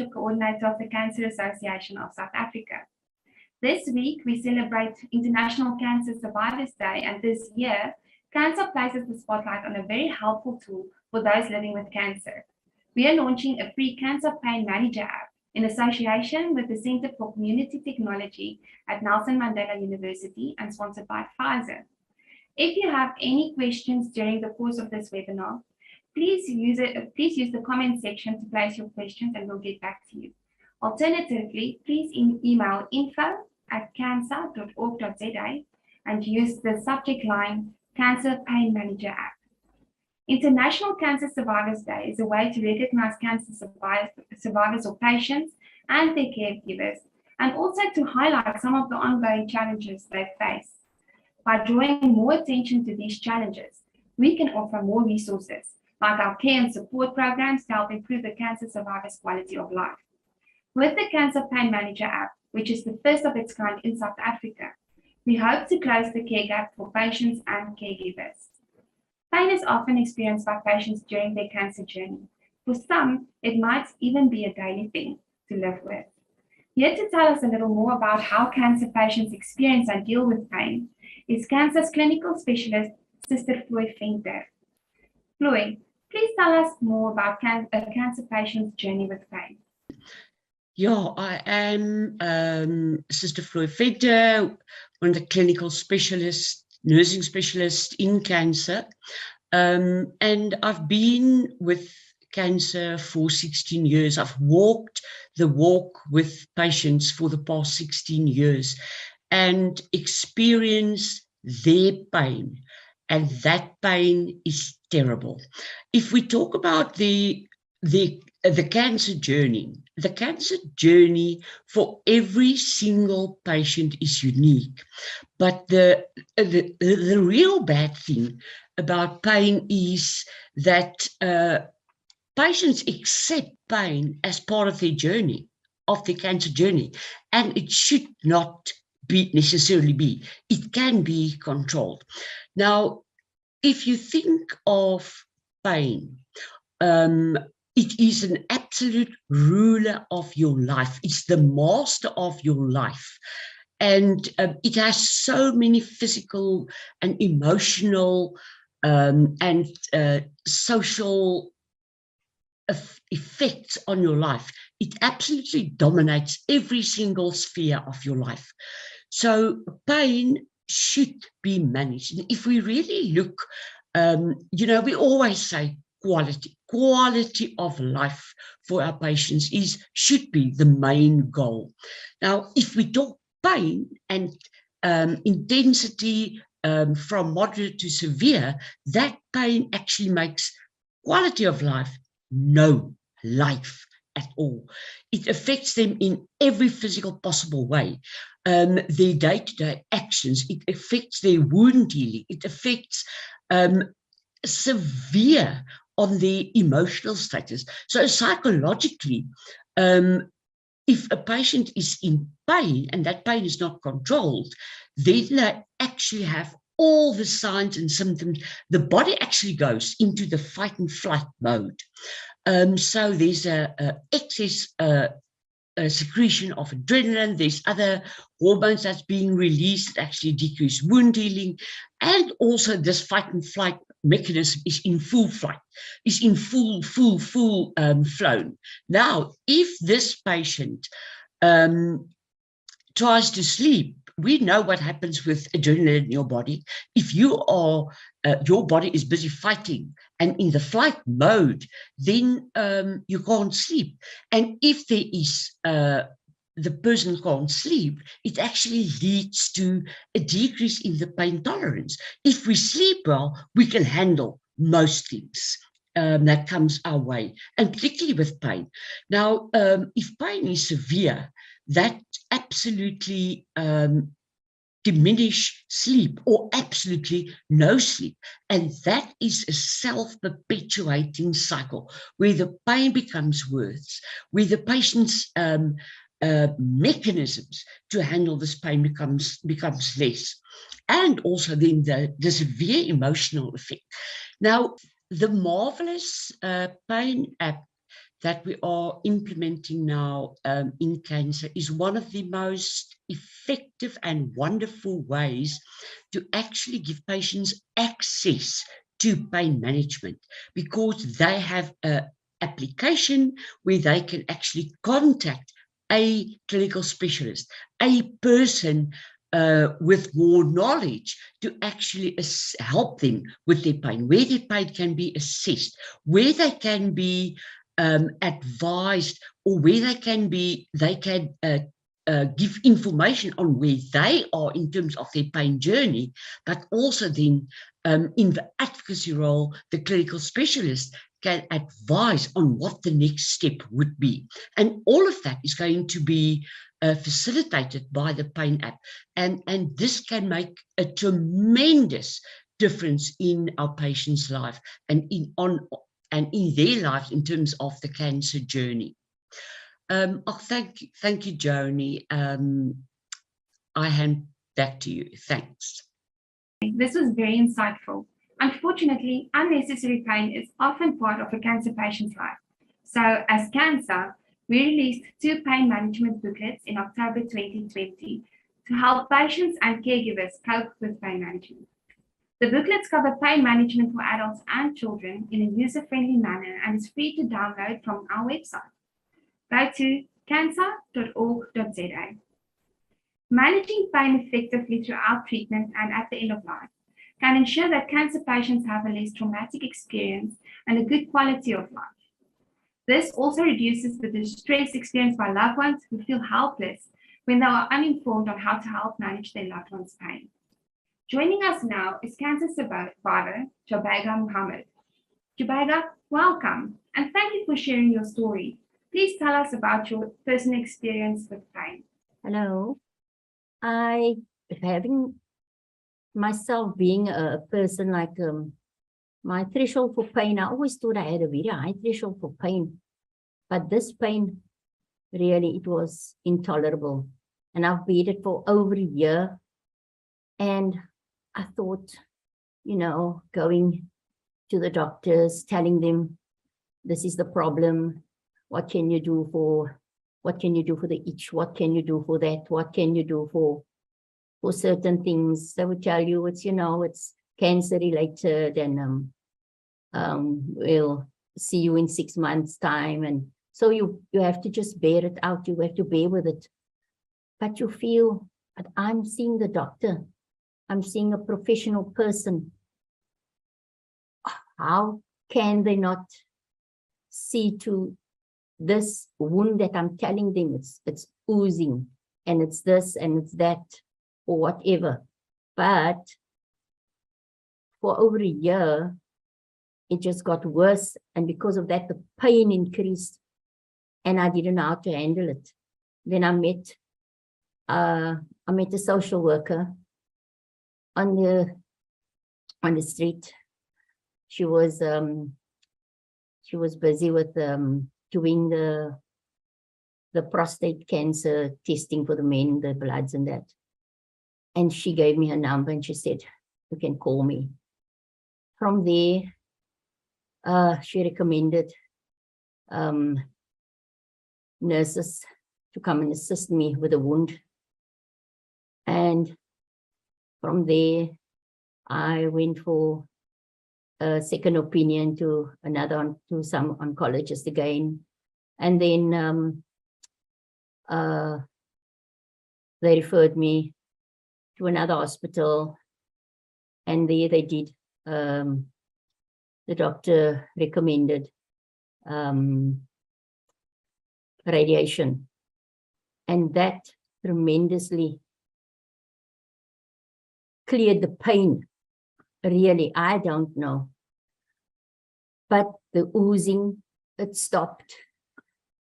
Membership Coordinator of the Cancer Association of South Africa. This week, we celebrate International Cancer Survivors Day, and this year, CANSA places the spotlight on a very helpful tool for those living with cancer. We are launching a free Cancer Pain Manager app in association with the Center for Community Technology at Nelson Mandela University and sponsored by Pfizer. If you have any questions during the course of this webinar, please use the comment section to place your questions and we'll get back to you. Alternatively, please email info@cansa.org.za and use the subject line Cancer Pain Manager app. International Cancer Survivors Day is a way to recognize cancer survivors or patients and their caregivers, and also to highlight some of the ongoing challenges they face. By drawing more attention to these challenges, we can offer more resources, like our care and support programs to help improve the cancer survivors' quality of life. With the Cancer Pain Manager app, which is the first of its kind in South Africa, we hope to close the care gap for patients and caregivers. Pain is often experienced by patients during their cancer journey. For some, it might even be a daily thing to live with. Here to tell us a little more about how cancer patients experience and deal with pain is CANSA's clinical specialist, Sister Floy Venter. Floy, please tell us more about a cancer patient's journey with pain. Yeah, I am Sister Floy Venter, one of the clinical specialists, nursing specialist in cancer, and I've been with cancer for 16 years. I've walked the walk with patients for the past 16 years and experienced their pain, and that pain is terrible. If we talk about the cancer journey, the cancer journey for every single patient is unique. But the real bad thing about pain is that patients accept pain as part of their journey, of their cancer journey, and it should not necessarily be. It can be controlled. Now, if you think of pain, it is an absolute ruler of your life. It's the master of your life. And it has so many physical and emotional and social effects on your life. It absolutely dominates every single sphere of your life. So pain should be managed. And if we really look, we always say quality of life for our patients should be the main goal. Now, if we talk pain and intensity from moderate to severe, that pain actually makes quality of life no life at all. It affects them in every physical possible way. Their day-to-day actions, it affects their wound healing, it affects severe on their emotional status. So psychologically, if a patient is in pain and that pain is not controlled, then they actually have all the signs and symptoms. The body actually goes into the fight and flight mode. So there's a excess secretion of adrenaline. There's other hormones that's being released that actually decrease wound healing, and also this fight and flight mechanism is in full flight, is in full flown. Now, if this patient tries to sleep, we know what happens with adrenaline in your body. If you are, your body is busy fighting and in the flight mode, then you can't sleep. And if there is, the person can't sleep, it actually leads to a decrease in the pain tolerance. If we sleep well, we can handle most things that comes our way, and particularly with pain. Now, if pain is severe, that absolutely diminish sleep or absolutely no sleep. And that is a self-perpetuating cycle where the pain becomes worse, where the patient's mechanisms to handle this pain becomes less. And also then the severe emotional effect. Now, the marvelous pain app that we are implementing now in CANSA is one of the most effective and wonderful ways to actually give patients access to pain management, because they have an application where they can actually contact a clinical specialist, a person with more knowledge to actually help them with their pain, where their pain can be assessed, where they can be advised, or where they can give information on where they are in terms of their pain journey, but also then in the advocacy role, the clinical specialist can advise on what the next step would be. And all of that is going to be facilitated by the pain app. And this can make a tremendous difference in our patients' life and in their lives in terms of the cancer journey. Thank you, Joni. I hand back to you. Thanks. This was very insightful. Unfortunately, unnecessary pain is often part of a cancer patient's life. So, as CANSA, we released 2 pain management booklets in October 2020 to help patients and caregivers cope with pain management. The booklets cover pain management for adults and children in a user-friendly manner and is free to download from our website. Go to cansa.org.za. Managing pain effectively throughout treatment and at the end of life can ensure that cancer patients have a less traumatic experience and a good quality of life. This also reduces the distress experienced by loved ones who feel helpless when they are uninformed on how to help manage their loved one's pain. Joining us now is cancer survivor Jabaiga Muhammad. Jabaiga, welcome, and thank you for sharing your story. Please tell us about your personal experience with pain. Hello. Having myself being a person like my threshold for pain, I always thought I had a very high threshold for pain, but this pain, really, it was intolerable. And I've beat it for over a year. And I thought, going to the doctors, telling them, this is the problem. What can you do for the itch? What can you do for that? What can you do for certain things? They would tell you it's cancer related, and we'll see you in 6 months' time. And so you have to just bear it out. You have to bear with it. But you feel that I'm seeing the doctor. I'm seeing a professional person. How can they not see to this wound that I'm telling them it's oozing, and it's this and it's that, or whatever? But for over a year, it just got worse. And because of that, the pain increased, and I didn't know how to handle it. Then I met a social worker on the street. She was busy with doing the prostate cancer testing for the men, the bloods and that. And she gave me her number and she said, you can call me. From there, she recommended nurses to come and assist me with the wound. And from there, I went for a second opinion to some oncologist again. And then they referred me to another hospital, and there they did. The doctor recommended radiation, and that tremendously cleared the pain. Really, I don't know. But the oozing, it stopped.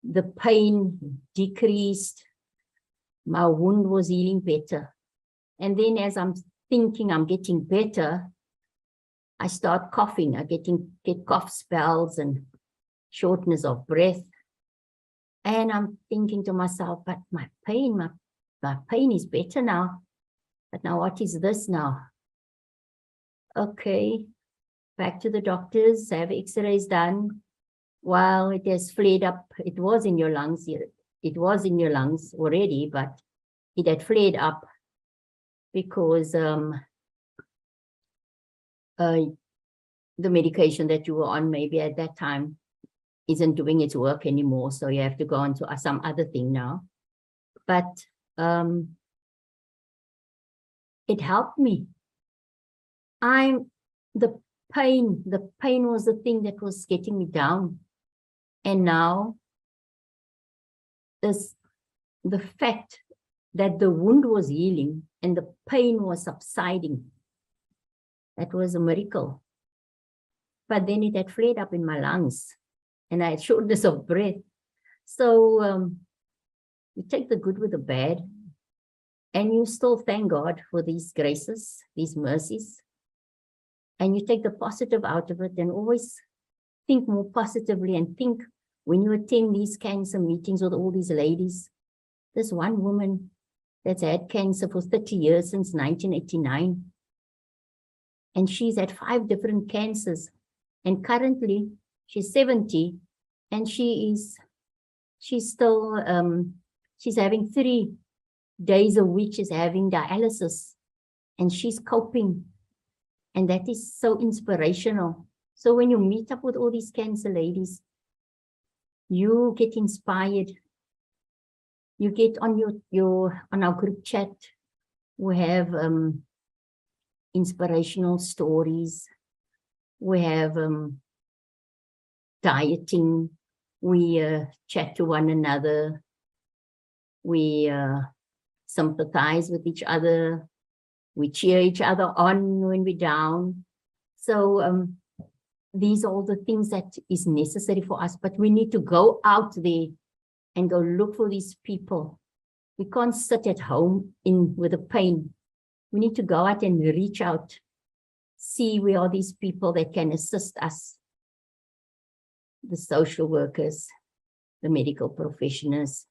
The pain decreased. My wound was healing better. And then as I'm thinking I'm getting better, I start coughing. I get cough spells and shortness of breath. And I'm thinking to myself, but my pain is better now. But now what is this now? Okay, back to the doctors, have x-rays done. while it has flared up, it was in your lungs, it was in your lungs already, but it had flared up because the medication that you were on maybe at that time isn't doing its work anymore. So you have to go on to some other thing now. But it helped me. The pain was the thing that was getting me down. And now the fact that the wound was healing and the pain was subsiding, that was a miracle. But then it had flared up in my lungs and I had shortness of breath. So you take the good with the bad and you still thank God for these graces, these mercies. And you take the positive out of it and always think more positively and think when you attend these cancer meetings with all these ladies. There's one woman that's had cancer for 30 years since 1989. And she's had 5 different cancers. And currently she's 70 and she's still, she's having 3 days a week, she's having dialysis and she's coping. And that is so inspirational. So when you meet up with all these cancer ladies, you get inspired. You get on on our group chat, we have inspirational stories. We have dieting. We chat to one another. We sympathize with each other. We cheer each other on when we're down. So these are all the things that is necessary for us, but we need to go out there and go look for these people. We can't sit at home with the pain. We need to go out and reach out, see where are these people that can assist us. The social workers, the medical professionals,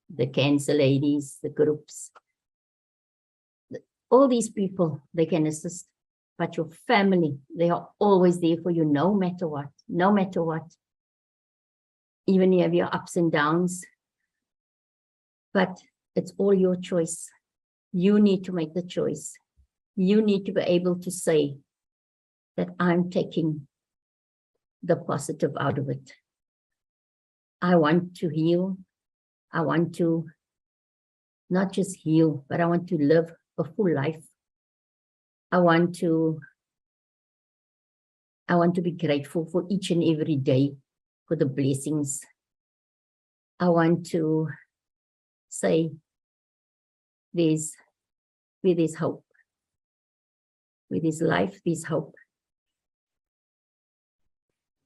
the cancer ladies, the groups. All these people, they can assist, but your family, they are always there for you no matter what, no matter what. Even you have your ups and downs, but it's all your choice. You need to make the choice. You need to be able to say that I'm taking the positive out of it. I want to heal. I want to not just heal, but I want to live a full life. I want to be grateful for each and every day, for the blessings. I want to say where there's hope. Where there's life, there's hope.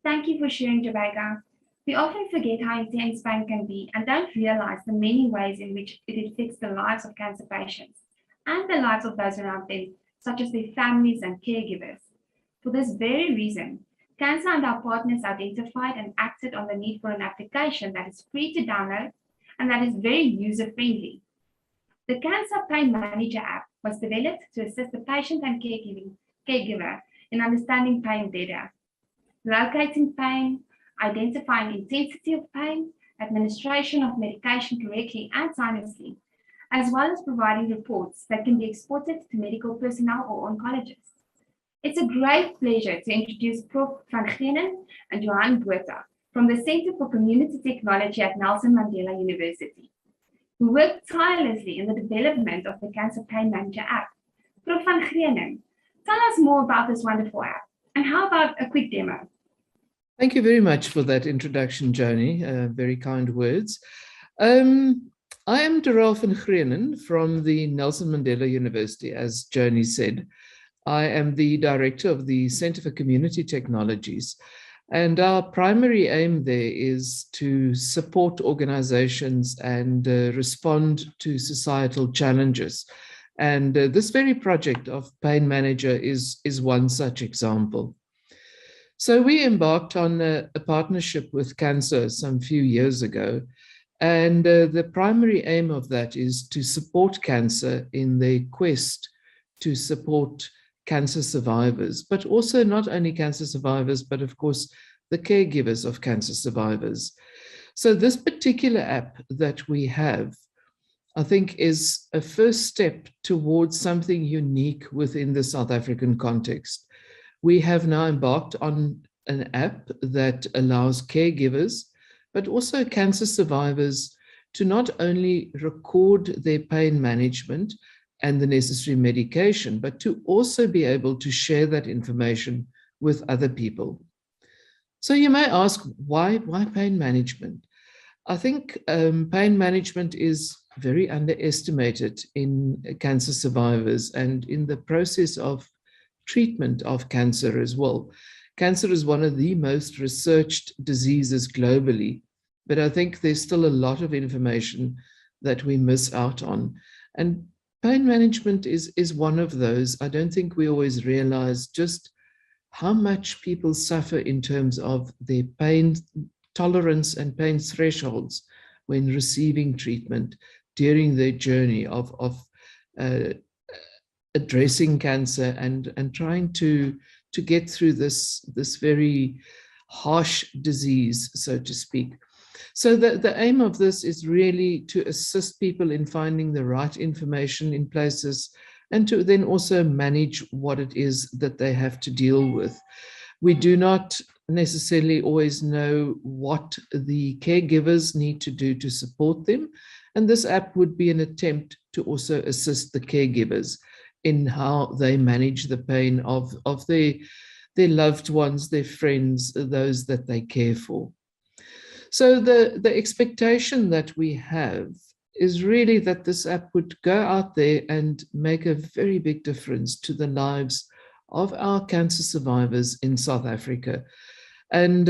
Thank you for sharing, Jabega. We often forget how intense pain can be and don't realize the many ways in which it affects the lives of cancer patients and the lives of those around them, such as their families and caregivers. For this very reason, CANSA and our partners identified and acted on the need for an application that is free to download and that is very user-friendly. The CANSA Pain Manager app was developed to assist the patient and caregiver in understanding pain better, locating pain, identifying intensity of pain, administration of medication correctly and timelessly, as well as providing reports that can be exported to medical personnel or oncologists. It's a great pleasure to introduce Prof. van Geenen and Johan Botha from the Center for Community Technology at Nelson Mandela University, who worked tirelessly in the development of the Cancer Pain Manager app. Prof. van Geenen, tell us more about this wonderful app, and how about a quick demo? Thank you very much for that introduction, Joni. Very kind words. I am Darrell van Geenen from the Nelson Mandela University, as Joni said. I am the director of the Center for Community Technologies, and our primary aim there is to support organizations and respond to societal challenges. And this very project of Pain Manager is one such example. So we embarked on a partnership with CANSA some few years ago, and the primary aim of that is to support CANSA in their quest to support cancer survivors, but also not only cancer survivors, but of course, the caregivers of cancer survivors. So this particular app that we have, I think, is a first step towards something unique within the South African context. We have now embarked on an app that allows caregivers, but also cancer survivors, to not only record their pain management and the necessary medication, but to also be able to share that information with other people. So you may ask, why pain management? I think pain management is very underestimated in cancer survivors and in the process of treatment of cancer as well. Cancer is one of the most researched diseases globally, but I think there's still a lot of information that we miss out on. And pain management is one of those. I don't think we always realize just how much people suffer in terms of their pain tolerance and pain thresholds when receiving treatment during their journey of addressing cancer and trying to get through this very harsh disease, so to speak. So the aim of this is really to assist people in finding the right information in places and to then also manage what it is that they have to deal with. We do not necessarily always know what the caregivers need to do to support them. And this app would be an attempt to also assist the caregivers in how they manage the pain of their loved ones, their friends, those that they care for. So the expectation that we have is really that this app would go out there and make a very big difference to the lives of our cancer survivors in South Africa. And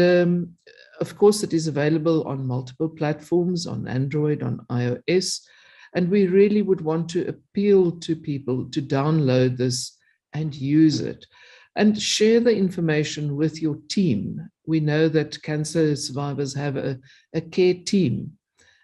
of course, it is available on multiple platforms, on Android, on iOS. And we really would want to appeal to people to download this and use it and share the information with your team. We know that cancer survivors have a care team,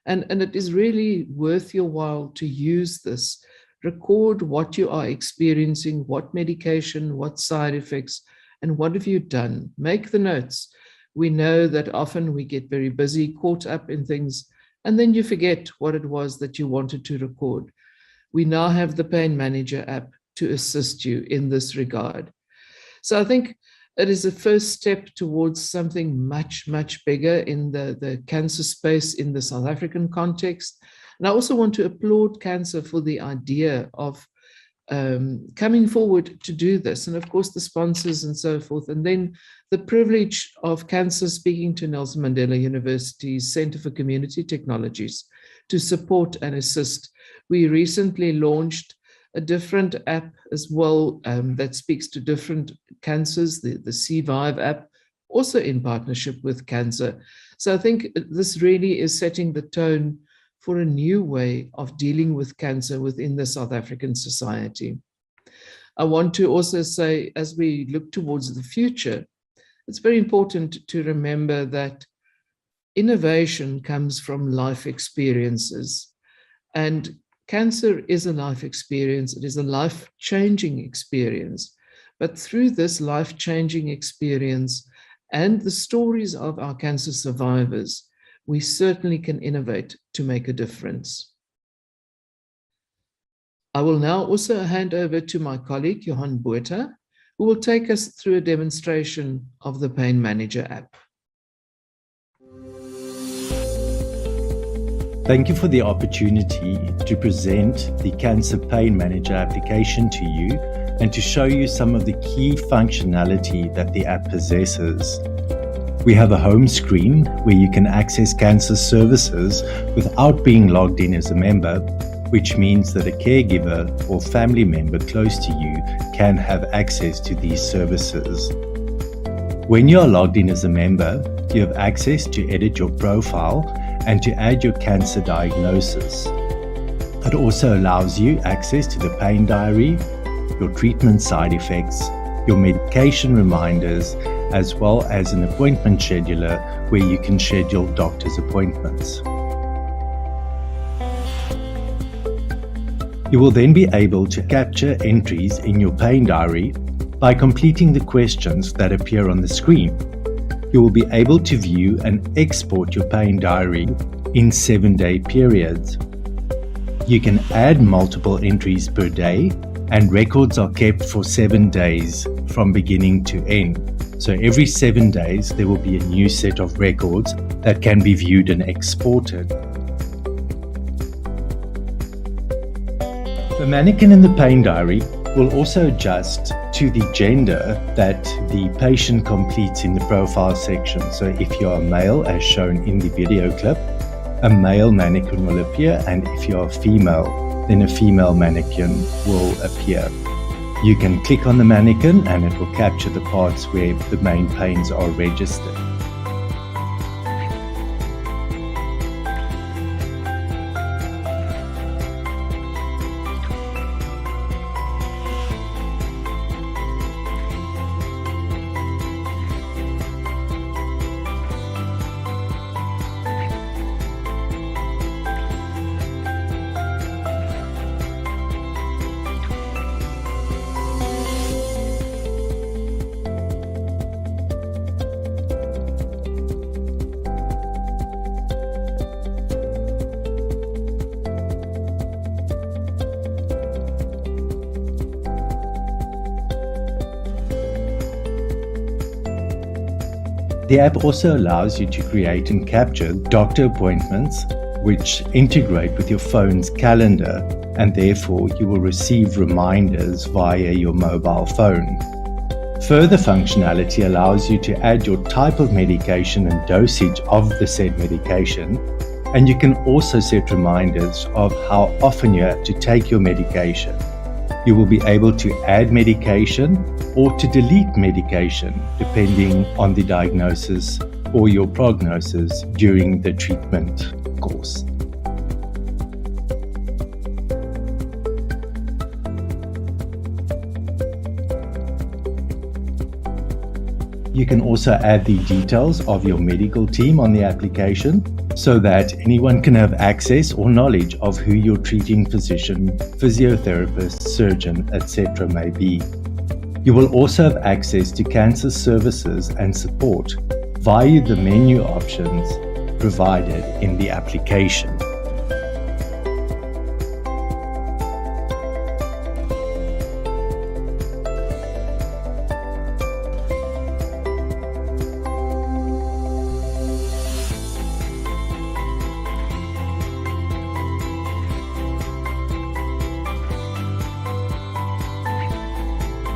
and it is really worth your while to use this. Record what you are experiencing, what medication, what side effects, and what have you done. Make the notes. We know that often we get very busy, caught up in things, and then you forget what it was that you wanted to record. We now have the Pain Manager app to assist you in this regard. So I think it is a first step towards something much, much bigger in the cancer space in the South African context. And I also want to applaud CANSA for the idea of coming forward to do this. And of course, the sponsors and so forth. And then the privilege of CANSA speaking to Nelson Mandela University's Center for Community Technologies to support and assist. We recently launched a different app as well that speaks to different cancers, the CVive app, also in partnership with CANSA. So I think this really is setting the tone for a new way of dealing with cancer within the South African society. I want to also say, as we look towards the future, it's very important to remember that innovation comes from life experiences. And cancer is a life experience. It is a life-changing experience. But through this life-changing experience and the stories of our cancer survivors, we certainly can innovate to make a difference. I will now also hand over to my colleague, Johan Botha, who will take us through a demonstration of the Pain Manager app. Thank you for the opportunity to present the Cancer Pain Manager application to you and to show you some of the key functionality that the app possesses. We have a home screen where you can access cancer services without being logged in as a member, which means that a caregiver or family member close to you can have access to these services. When you are logged in as a member, you have access to edit your profile and to add your cancer diagnosis. It also allows you access to the pain diary, your treatment side effects, your medication reminders, as well as an appointment scheduler where you can schedule doctor's appointments. You will then be able to capture entries in your pain diary By completing the questions that appear on the screen, you will be able to view and export your pain diary in 7-day periods. You can add multiple entries per day, and records are kept for 7 days from beginning to end. So every 7 days, there will be a new set of records that can be viewed and exported. The mannequin in the pain diary will also adjust to the gender that the patient completes in the profile section. So if you are male, as shown in the video clip, a male mannequin will appear, and if you are female, then a female mannequin will appear. You can click on the mannequin and it will capture the parts where the main pains are registered. The app also allows you to create and capture doctor appointments which integrate with your phone's calendar, and therefore you will receive reminders via your mobile phone. Further functionality allows you to add your type of medication and dosage of the said medication, and you can also set reminders of how often you have to take your medication. You will be able to add medication or to delete medication depending on the diagnosis or your prognosis during the treatment course. You can also add the details of your medical team on the application so that anyone can have access or knowledge of who your treating physician, physiotherapist, surgeon, etc. may be. You will also have access to cancer services and support via the menu options provided in the application.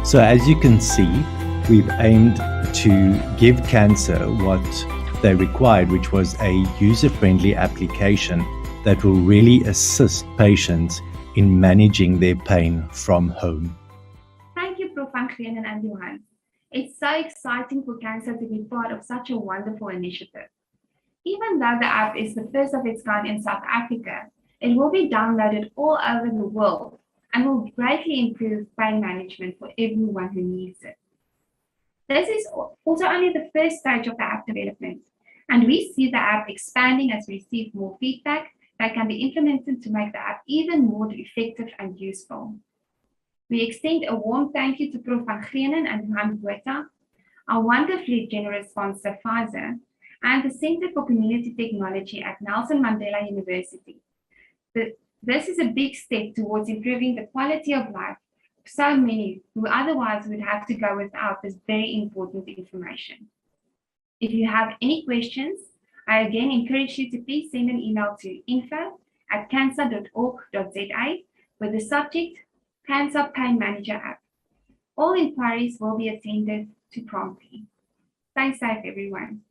So as you can see, we've aimed to give CANSA what they required, which was a user-friendly application that will really assist patients in managing their pain from home. Thank you, Prof. Van Grienen and Johan. It's so exciting for CANSA to be part of such a wonderful initiative. Even though the app is the first of its kind in South Africa, it will be downloaded all over the world and will greatly improve pain management for everyone who needs it. This is also only the first stage of the app development, and we see the app expanding as we receive more feedback that can be implemented to make the app even more effective and useful. We extend a warm thank you to Prof. Van Grienen and Johan Botha, our wonderfully generous sponsor Pfizer, and the Center for Community Technology at Nelson Mandela University. This is a big step towards improving the quality of life of so many who otherwise would have to go without this very important information. If you have any questions, I again encourage you to please send an email to info@cansa.org.za with the subject CANSA Pain Manager app. All inquiries will be attended to promptly. Stay safe, everyone.